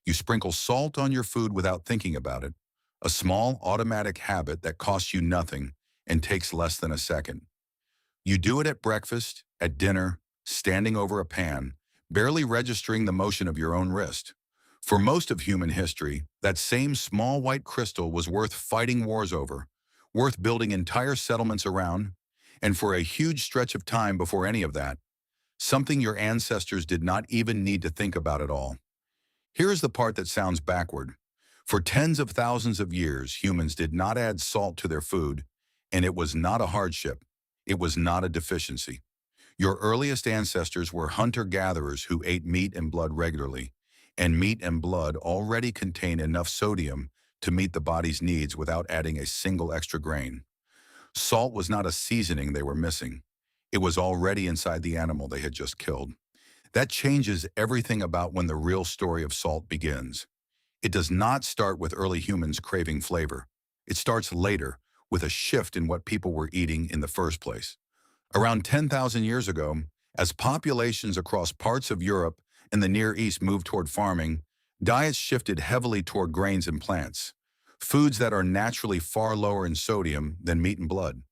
You sprinkle salt on your food without thinking about it, a small automatic habit that costs you nothing and takes less than a second. You do it at breakfast, at dinner, standing over a pan, barely registering the motion of your own wrist. For most of human history, that same small white crystal was worth fighting wars over, worth building entire settlements around, and for a huge stretch of time before any of that, something your ancestors did not even need to think about at all. Here is the part that sounds backward. For tens of thousands of years, humans did not add salt to their food, and it was not a hardship. It was not a deficiency. Your earliest ancestors were hunter-gatherers who ate meat and blood regularly, and meat and blood already contain enough sodium to meet the body's needs without adding a single extra grain. Salt was not a seasoning they were missing. It was already inside the animal they had just killed. That changes everything about when the real story of salt begins. It does not start with early humans craving flavor. It starts later, with a shift in what people were eating in the first place. Around 10,000 years ago, as populations across parts of Europe and the Near East moved toward farming, diets shifted heavily toward grains and plants, foods that are naturally far lower in sodium than meat and blood.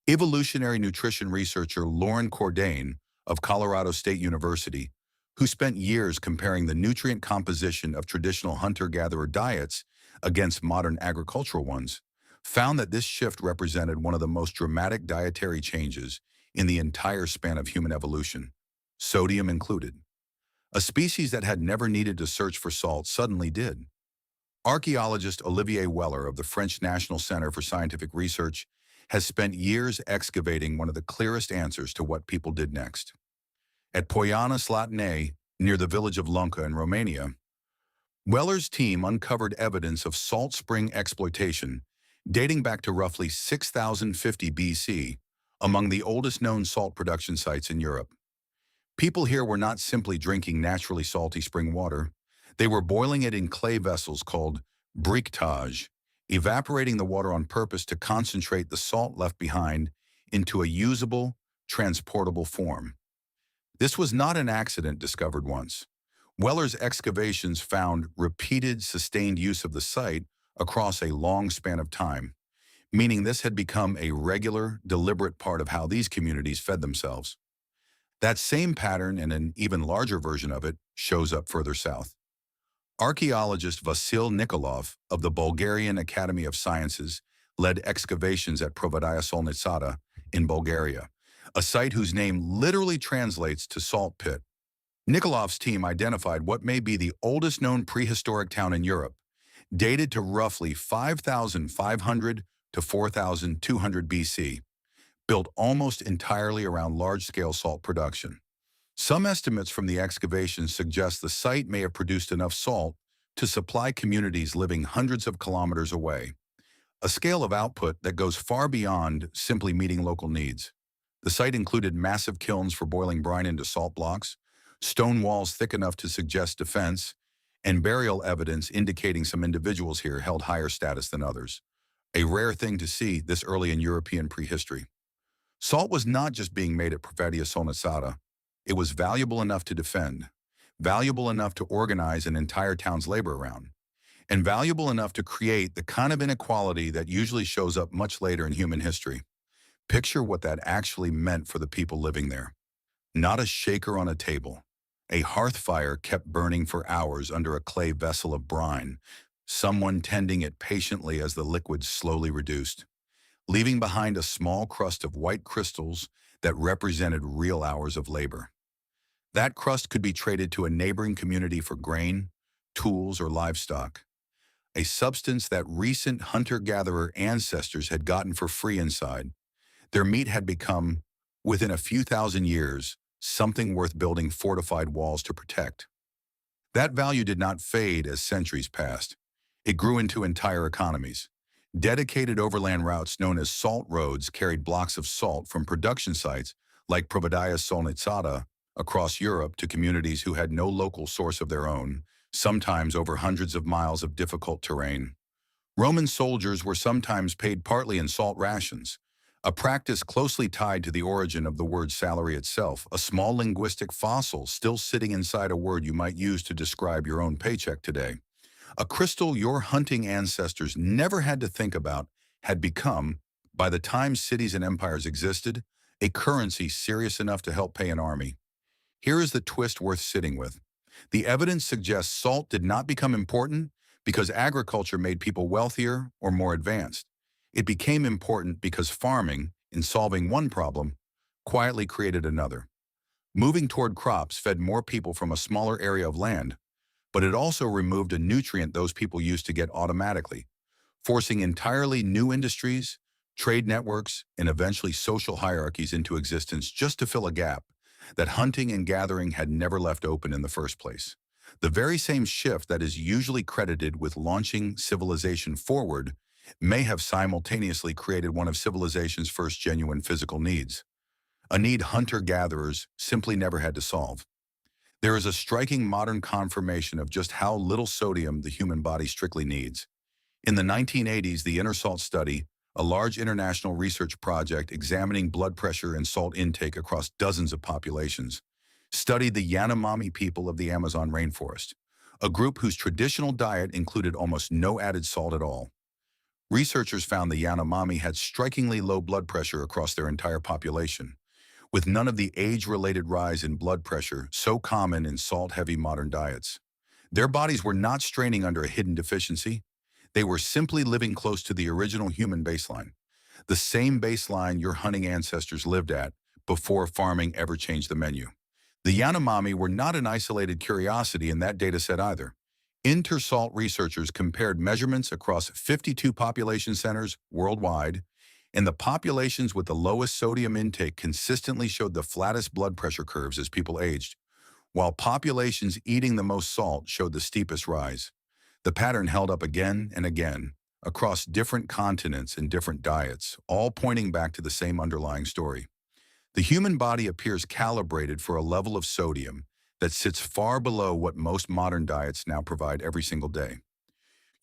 Evolutionary nutrition researcher Lauren Cordain of Colorado State University, who spent years comparing the nutrient composition of traditional hunter-gatherer diets against modern agricultural ones, found that this shift represented one of the most dramatic dietary changes in the entire span of human evolution, sodium included. A species that had never needed to search for salt suddenly did. Archaeologist Olivier Weller of the French National Center for Scientific Research has spent years excavating one of the clearest answers to what people did next. At Poiana, Slatinei, near the village of Lunca in Romania, Weller's team uncovered evidence of salt spring exploitation dating back to roughly 6050 BC, among the oldest known salt production sites in Europe. People here were not simply drinking naturally salty spring water. They were boiling it in clay vessels called briquetage, evaporating the water on purpose to concentrate the salt left behind into a usable, transportable form. This was not an accident discovered once. Weller's excavations found repeated, sustained use of the site across a long span of time, meaning this had become a regular, deliberate part of how these communities fed themselves. That same pattern, and an even larger version of it, shows up further south. Archaeologist Vasil Nikolov of the Bulgarian Academy of Sciences led excavations at Provadia-Solnitsata in Bulgaria, a site whose name literally translates to salt pit. Nikolov's team identified what may be the oldest known prehistoric town in Europe, dated to roughly 5,500 to 4,200 BC, built almost entirely around large-scale salt production. Some estimates from the excavations suggest the site may have produced enough salt to supply communities living hundreds of kilometers away, a scale of output that goes far beyond simply meeting local needs. The site included massive kilns for boiling brine into salt blocks, stone walls thick enough to suggest defense, and burial evidence indicating some individuals here held higher status than others, a rare thing to see this early in European prehistory. Salt was not just being made at Provadia-Solnitsata. It was valuable enough to defend, valuable enough to organize an entire town's labor around, and valuable enough to create the kind of inequality that usually shows up much later in human history. Picture what that actually meant for the people living there. Not a shaker on a table. A hearth fire kept burning for hours under a clay vessel of brine, someone tending it patiently as the liquid slowly reduced, leaving behind a small crust of white crystals that represented real hours of labor. That crust could be traded to a neighboring community for grain, tools, or livestock, a substance that recent hunter-gatherer ancestors had gotten for free inside. Their meat had become, within a few thousand years, something worth building fortified walls to protect. That value did not fade as centuries passed. It grew into entire economies. Dedicated overland routes known as salt roads carried blocks of salt from production sites like Provadia-Solnitsata across Europe to communities who had no local source of their own, sometimes over hundreds of miles of difficult terrain. Roman soldiers were sometimes paid partly in salt rations, a practice closely tied to the origin of the word salary itself, a small linguistic fossil still sitting inside a word you might use to describe your own paycheck today. A crystal your hunting ancestors never had to think about had become, by the time cities and empires existed, a currency serious enough to help pay an army. Here is the twist worth sitting with. The evidence suggests salt did not become important because agriculture made people wealthier or more advanced. It became important because farming, in solving one problem, quietly created another. Moving toward crops fed more people from a smaller area of land, but it also removed a nutrient those people used to get automatically, forcing entirely new industries, trade networks, and eventually social hierarchies into existence just to fill a gap that hunting and gathering had never left open in the first place. The very same shift that is usually credited with launching civilization forward may have simultaneously created one of civilization's first genuine physical needs, a need hunter-gatherers simply never had to solve. There is a striking modern confirmation of just how little sodium the human body strictly needs. In the 1980s, the Inner Salt Study, a large international research project examining blood pressure and salt intake across dozens of populations, studied the Yanomami people of the Amazon rainforest, a group whose traditional diet included almost no added salt at all. Researchers found the Yanomami had strikingly low blood pressure across their entire population, with none of the age-related rise in blood pressure so common in salt-heavy modern diets. Their bodies were not straining under a hidden deficiency. They were simply living close to the original human baseline, the same baseline your hunting ancestors lived at before farming ever changed the menu. The Yanomami were not an isolated curiosity in that dataset either. Intersalt researchers compared measurements across 52 population centers worldwide, and the populations with the lowest sodium intake consistently showed the flattest blood pressure curves as people aged, while populations eating the most salt showed the steepest rise. The pattern held up again and again, across different continents and different diets, all pointing back to the same underlying story. The human body appears calibrated for a level of sodium that sits far below what most modern diets now provide every single day.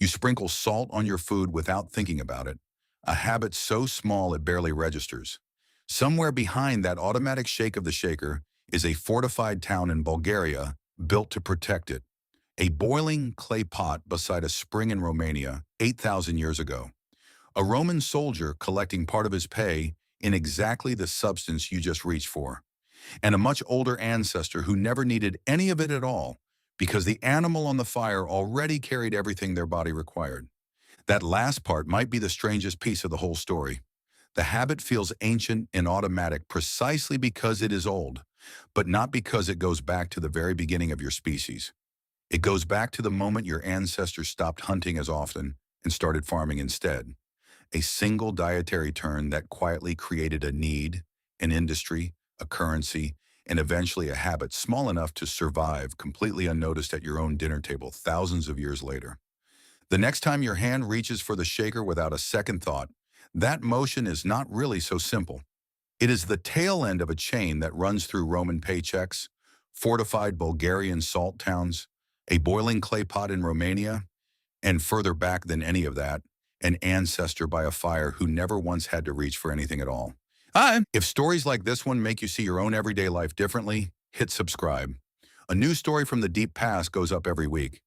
You sprinkle salt on your food without thinking about it, a habit so small it barely registers. Somewhere behind that automatic shake of the shaker is a fortified town in Bulgaria built to protect it, a boiling clay pot beside a spring in Romania 8,000 years ago, a Roman soldier collecting part of his pay in exactly the substance you just reached for, and a much older ancestor who never needed any of it at all because the animal on the fire already carried everything their body required. That last part might be the strangest piece of the whole story. The habit feels ancient and automatic precisely because it is old, but not because it goes back to the very beginning of your species. It goes back to the moment your ancestors stopped hunting as often and started farming instead. A single dietary turn that quietly created a need, an industry, a currency, and eventually a habit small enough to survive completely unnoticed at your own dinner table thousands of years later. The next time your hand reaches for the shaker without a second thought, that motion is not really so simple. It is the tail end of a chain that runs through Roman paychecks, fortified Bulgarian salt towns, a boiling clay pot in Romania, and further back than any of that, an ancestor by a fire who never once had to reach for anything at all. Hi. If stories like this one make you see your own everyday life differently, hit subscribe. A new story from the deep past goes up every week.